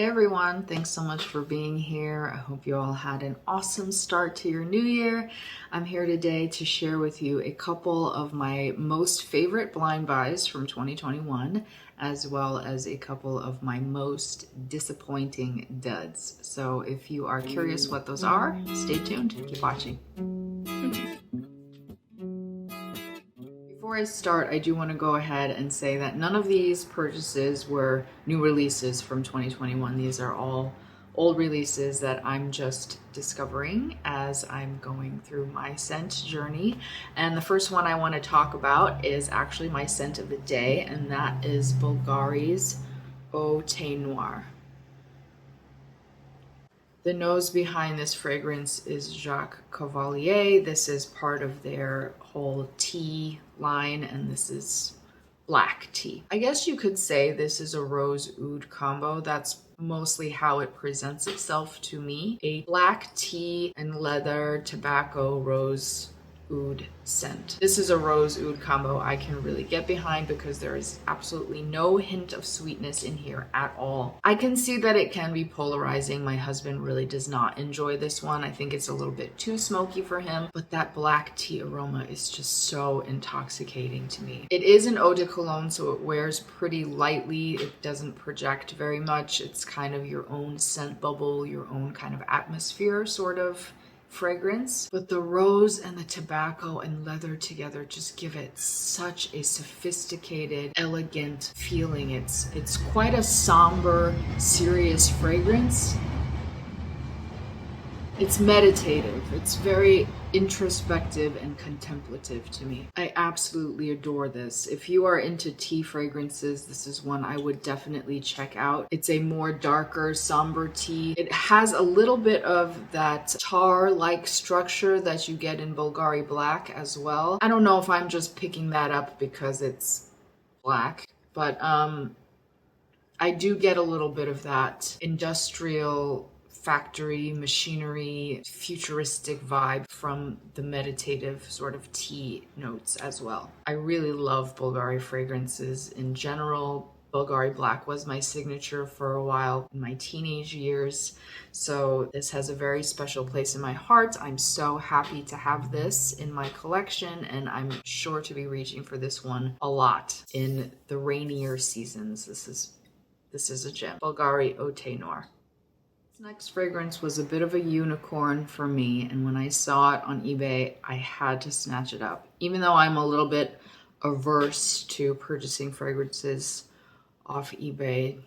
Hey everyone, thanks so much for being here. I hope you all had an awesome start to your new year. I'm here today to share with you a couple of my most favorite blind buys from 2021, as well as a couple of my most disappointing duds. So if you are curious what those are, stay tuned, keep watching. Before I start, I do want to go ahead and say that none of these purchases were new releases from 2021. These are all old releases that I'm just discovering as I'm going through my scent journey. And the first one I want to talk about is actually my scent of the day, and that is Bvlgari's Au The Noir. The nose behind this fragrance is Jacques Cavalier. This is part of their whole tea line, and this is black tea. I guess you could say this is a rose oud combo. That's mostly how it presents itself to me. A black tea and leather tobacco rose oud scent. This is a rose oud combo I can really get behind because there is absolutely no hint of sweetness in here at all. I can see that it can be polarizing. My husband really does not enjoy this one. I think it's a little bit too smoky for him, but that black tea aroma is just so intoxicating to me. It is an eau de cologne, so it wears pretty lightly. It doesn't project very much. It's kind of your own scent bubble, your own kind of atmosphere sort of fragrance, but the rose and the tobacco and leather together just give it such a sophisticated, elegant feeling. It's quite a somber, serious fragrance. It's meditative. It's very introspective and contemplative to me. I absolutely adore this. If you are into tea fragrances, this is one I would definitely check out. It's a more darker, somber tea. It has a little bit of that tar-like structure that you get in Bvlgari Black as well. I don't know if I'm just picking that up because it's black, but I do get a little bit of that industrial factory, machinery, futuristic vibe from the meditative sort of tea notes as well. I really love Bvlgari fragrances in general. Bvlgari Black was my signature for a while in my teenage years, so this has a very special place in my heart. I'm so happy to have this in my collection, and I'm sure to be reaching for this one a lot in the rainier seasons. This is a gem. Bvlgari Au The Noir. Next fragrance was a bit of a unicorn for me, and when I saw it on eBay, I had to snatch it up. Even though I'm a little bit averse to purchasing fragrances off eBay, it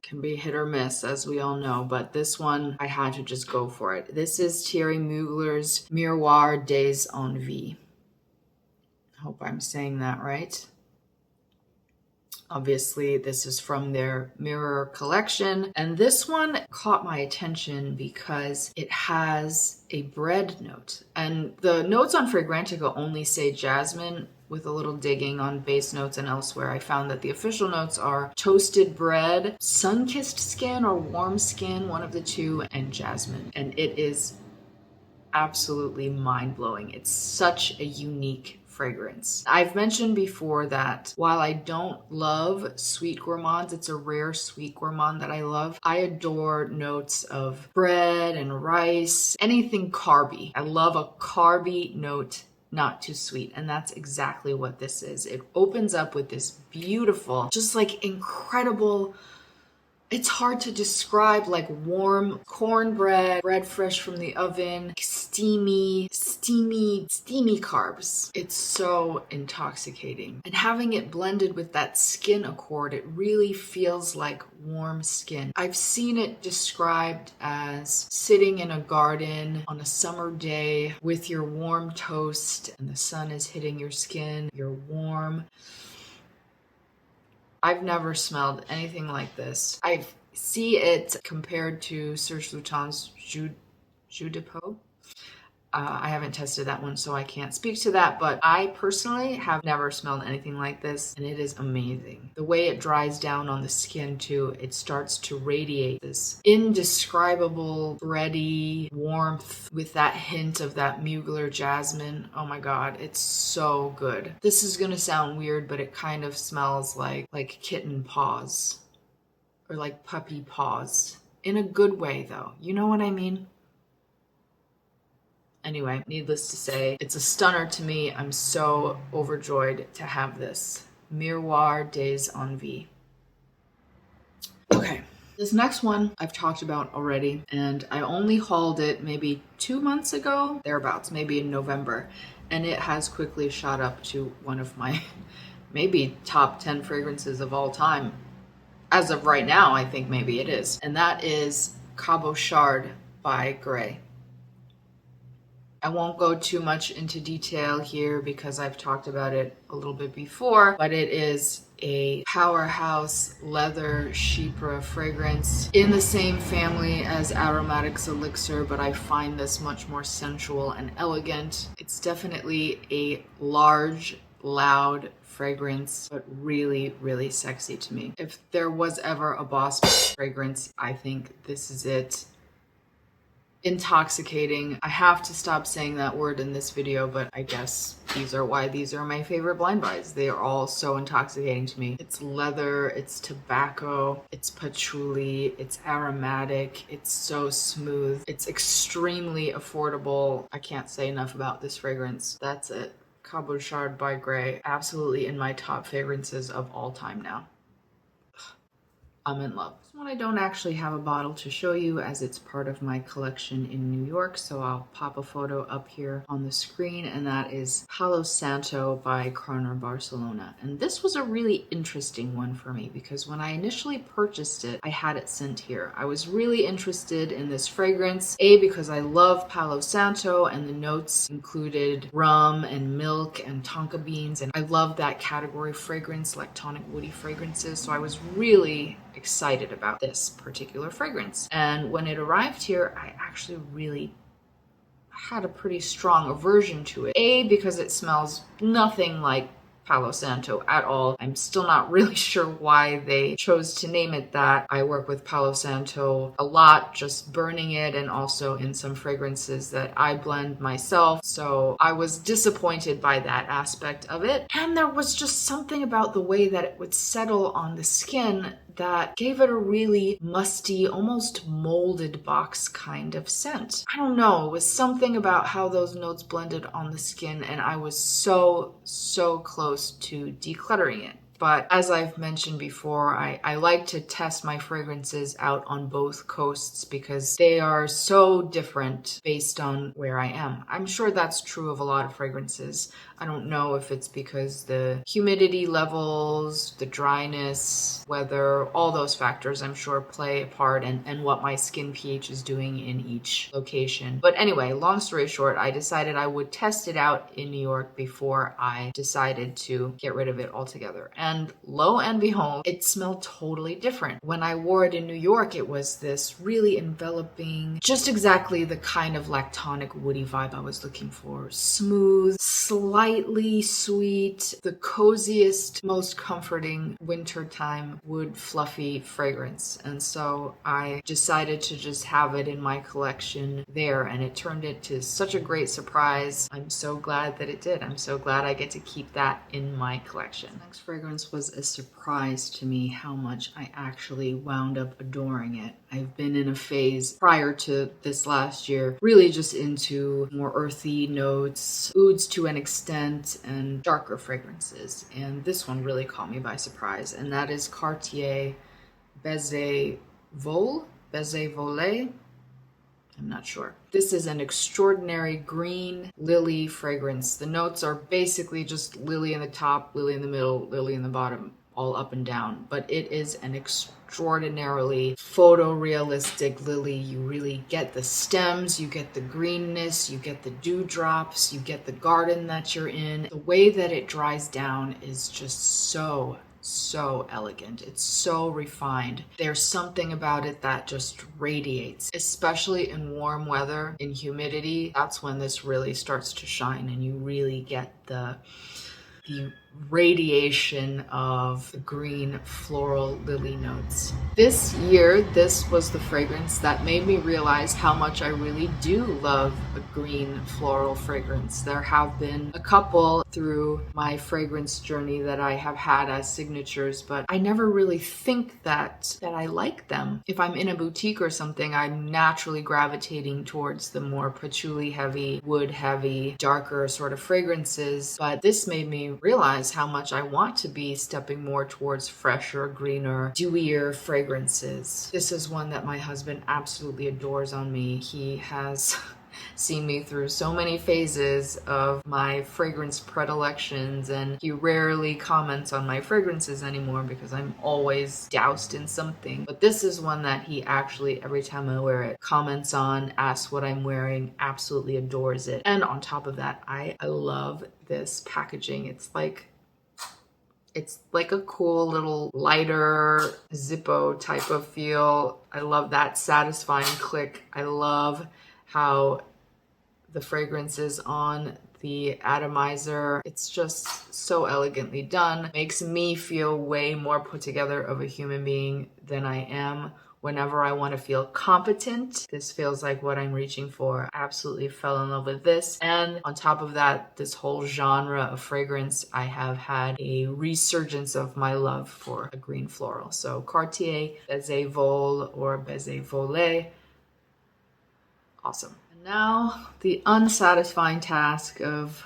can be hit or miss, as we all know, but this one, I had to just go for it. This is Thierry Mugler's Miroir des Envies. I hope I'm saying that right. Obviously, this is from their Mirror collection, and this one caught my attention because it has a bread note. And the notes on Fragrantica only say jasmine. With a little digging on base notes and elsewhere, I found that the official notes are toasted bread, sun-kissed skin or warm skin, one of the two, and jasmine. And it is absolutely mind-blowing. It's such a unique fragrance. I've mentioned before that while I don't love sweet gourmands, it's a rare sweet gourmand that I love. I adore notes of bread and rice, anything carby. I love a carby note, not too sweet, and that's exactly what this is. It opens up with this beautiful, just like incredible, it's hard to describe, like warm cornbread, bread fresh from the oven, steamy carbs. It's so intoxicating. And having it blended with that skin accord, it really feels like warm skin. I've seen it described as sitting in a garden on a summer day with your warm toast and the sun is hitting your skin, you're warm. I've never smelled anything like this. I see it compared to Serge Lutens' Jus de Peau. I haven't tested that one, so I can't speak to that, but I personally have never smelled anything like this, and it is amazing. The way it dries down on the skin, too, it starts to radiate this indescribable, bready warmth with that hint of that Mugler jasmine. Oh my god, it's so good. This is gonna sound weird, but it kind of smells like kitten paws. or like puppy paws. In a good way though, you know what I mean? Anyway, needless to say, it's a stunner to me. I'm so overjoyed to have this. Miroir des Envies. Okay, this next one I've talked about already, and I only hauled it maybe 2 months ago, thereabouts, maybe in November, and it has quickly shot up to one of my maybe top 10 fragrances of all time. As of right now, I think maybe it is. And that is Cabochard by Gres. I won't go too much into detail here because I've talked about it a little bit before, but it is a powerhouse leather chypre fragrance in the same family as Aromatics Elixir, but I find this much more sensual and elegant. It's definitely a large, loud fragrance, but really, really sexy to me. If there was ever a boss fragrance, I think this is it. Intoxicating. I have to stop saying that word in this video, but I guess these are why these are my favorite blind buys. They are all so intoxicating to me. It's leather, it's tobacco, it's patchouli, it's aromatic, it's so smooth, it's extremely affordable. I can't say enough about this fragrance. That's it. Cabochard by Gres, absolutely in my top fragrances of all time now. I'm in love. This one I don't actually have a bottle to show you as it's part of my collection in New York, so I'll pop a photo up here on the screen, and that is Palo Santo by Carner, Barcelona. And this was a really interesting one for me because when I initially purchased it, I had it sent here. I was really interested in this fragrance, A, because I love Palo Santo and the notes included rum and milk and tonka beans, and I love that category fragrance, lactonic woody fragrances, so I was really excited about this particular fragrance. And when it arrived here, I actually really had a pretty strong aversion to it. A, because it smells nothing like Palo Santo at all. I'm still not really sure why they chose to name it that. I work with Palo Santo a lot, just burning it, and also in some fragrances that I blend myself. So I was disappointed by that aspect of it. And there was just something about the way that it would settle on the skin that gave it a really musty, almost molded box kind of scent. I don't know, it was something about how those notes blended on the skin, and I was so close to decluttering it. But as I've mentioned before, I like to test my fragrances out on both coasts because they are so different based on where I am. I'm sure that's true of a lot of fragrances. I don't know if it's because the humidity levels, the dryness, weather, all those factors I'm sure play a part, and what my skin pH is doing in each location. But anyway, long story short, I decided I would test it out in New York before I decided to get rid of it altogether. And lo and behold, it smelled totally different. When I wore it in New York, it was this really enveloping, just exactly the kind of lactonic woody vibe I was looking for. Smooth, slightly sweet, the coziest, most comforting wintertime wood fluffy fragrance. And so I decided to just have it in my collection there, and it turned into such a great surprise. I'm so glad that it did. I'm so glad I get to keep that in my collection. Next fragrance was a surprise to me how much I actually wound up adoring it. I've been in a phase prior to this last year, really just into more earthy notes, ouds to an extent, and darker fragrances. And this one really caught me by surprise, and that is Cartier Baiser Vole? Baiser Vole? I'm not sure. This is an extraordinary green lily fragrance. The notes are basically just lily in the top, lily in the middle, lily in the bottom, all up and down. But it is an extraordinarily photorealistic lily. You really get the stems, you get the greenness, you get the dewdrops, you get the garden that you're in. The way that it dries down is just so elegant. It's so refined. There's something about it that just radiates, especially in warm weather, in humidity. That's when this really starts to shine and you really get the radiation of green floral lily notes. This year, this was the fragrance that made me realize how much I really do love a green floral fragrance. There have been a couple through my fragrance journey that I have had as signatures, but I never really think that I like them. If I'm in a boutique or something, I'm naturally gravitating towards the more patchouli heavy, wood heavy, darker sort of fragrances, but this made me realize how much I want to be stepping more towards fresher, greener, dewier fragrances. This is one that my husband absolutely adores on me. He has seen me through so many phases of my fragrance predilections, and he rarely comments on my fragrances anymore because I'm always doused in something. But this is one that he actually, every time I wear it, comments on, asks what I'm wearing, absolutely adores it. And on top of that, I love this packaging. It's like a cool little lighter Zippo type of feel. I love that satisfying click. I love how the fragrance is on the atomizer. It's just so elegantly done. Makes me feel way more put together of a human being than I am. Whenever I want to feel competent, this feels like what I'm reaching for. I absolutely fell in love with this. And on top of that, this whole genre of fragrance, I have had a resurgence of my love for a green floral. So Cartier, Baiser Vole or Baiser Vole, awesome. Now, the unsatisfying task of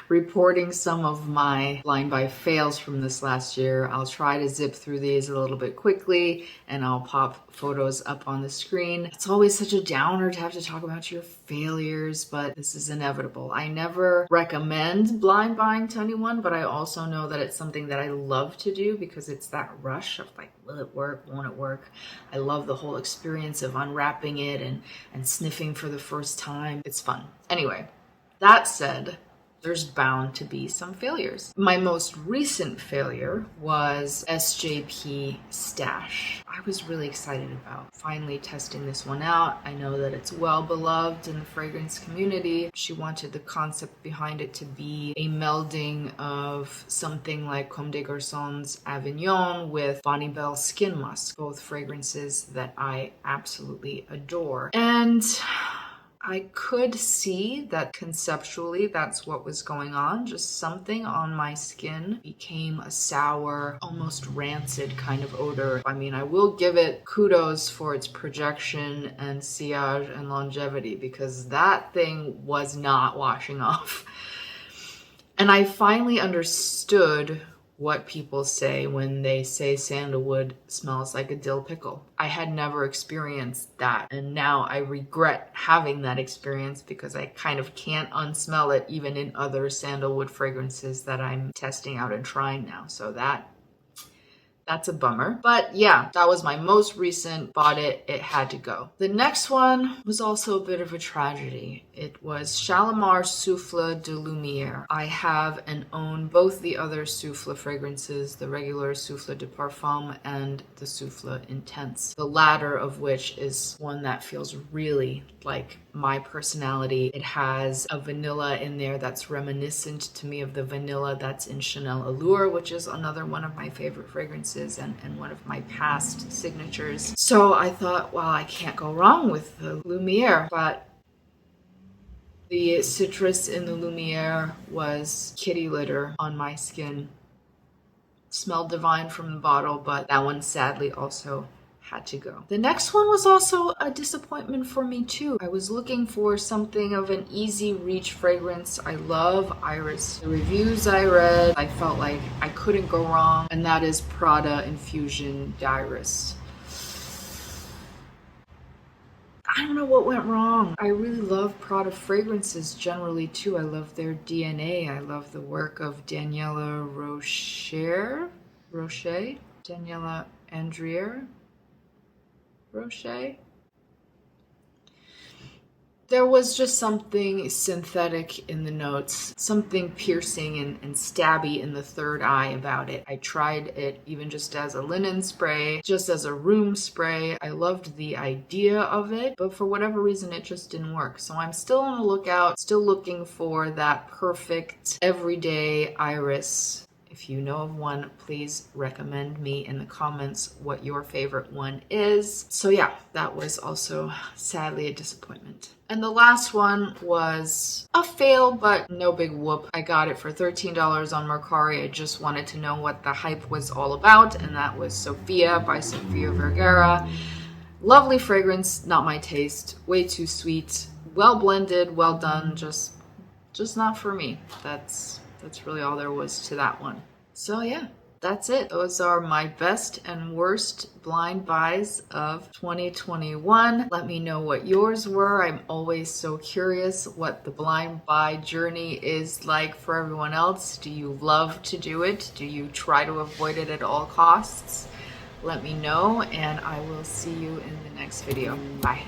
reporting some of my blind buy fails from this last year. I'll try to zip through these a little bit quickly and I'll pop photos up on the screen. It's always such a downer to have to talk about your failures, but this is inevitable. I never recommend blind buying to anyone, but I also know that it's something that I love to do because it's that rush of like, will it work? Won't it work? I love the whole experience of unwrapping it and sniffing for the first time. It's fun. Anyway, that said, there's bound to be some failures. My most recent failure was SJP Stash. I was really excited about finally testing this one out. I know that it's well beloved in the fragrance community. She wanted the concept behind it to be a melding of something like Comme des Garçons Avignon with Bonnie Bell Skin Musk, both fragrances that I absolutely adore. And I could see that conceptually that's what was going on. Just something on my skin became a sour, almost rancid kind of odor. I mean, I will give it kudos for its projection and sillage and longevity because that thing was not washing off. And I finally understood what people say when they say sandalwood smells like a dill pickle. I had never experienced that, and now I regret having that experience because I kind of can't unsmell it even in other sandalwood fragrances that I'm testing out and trying now. So that's a bummer. But yeah, that was my most recent. Bought it. It had to go. The next one was also a bit of a tragedy. It was Shalimar Souffle de Lumière. I have and own both the other Souffle fragrances, the regular Souffle de Parfum and the Souffle Intense. The latter of which is one that feels really like my personality. It has a vanilla in there that's reminiscent to me of the vanilla that's in Chanel Allure, which is another one of my favorite fragrances and one of my past signatures. So I thought, well, I can't go wrong with the Lumière, but the citrus in the Lumière was kitty litter on my skin. Smelled divine from the bottle, but that one sadly also had to go. The next one was also a disappointment for me too. I was looking for something of an easy reach fragrance. I love Iris. The reviews I read, I felt like I couldn't go wrong, and that is Prada Infusion d'Iris. I don't know what went wrong. I really love Prada fragrances generally too. I love their DNA. I love the work of Daniela Rocher? Daniela Andrier? Rocher. There was just something synthetic in the notes, something piercing and stabby in the third eye about it. I tried it even just as a linen spray, just as a room spray. I loved the idea of it, but for whatever reason, it just didn't work. So I'm still on the lookout, still looking for that perfect everyday Iris If you know of one, please recommend me in the comments what your favorite one is. So yeah, that was also sadly a disappointment. And the last one was a fail, but no big whoop. I got it for $13 on Mercari. I just wanted to know what the hype was all about, and that was Sophia by Sofia Vergara. Lovely fragrance, not my taste. Way too sweet. Well blended, well done, just not for me. That's really all there was to that one. So yeah, that's it. Those are my best and worst blind buys of 2021. Let me know what yours were. I'm always so curious what the blind buy journey is like for everyone else. Do you love to do it? Do you try to avoid it at all costs? Let me know, and I will see you in the next video. Bye.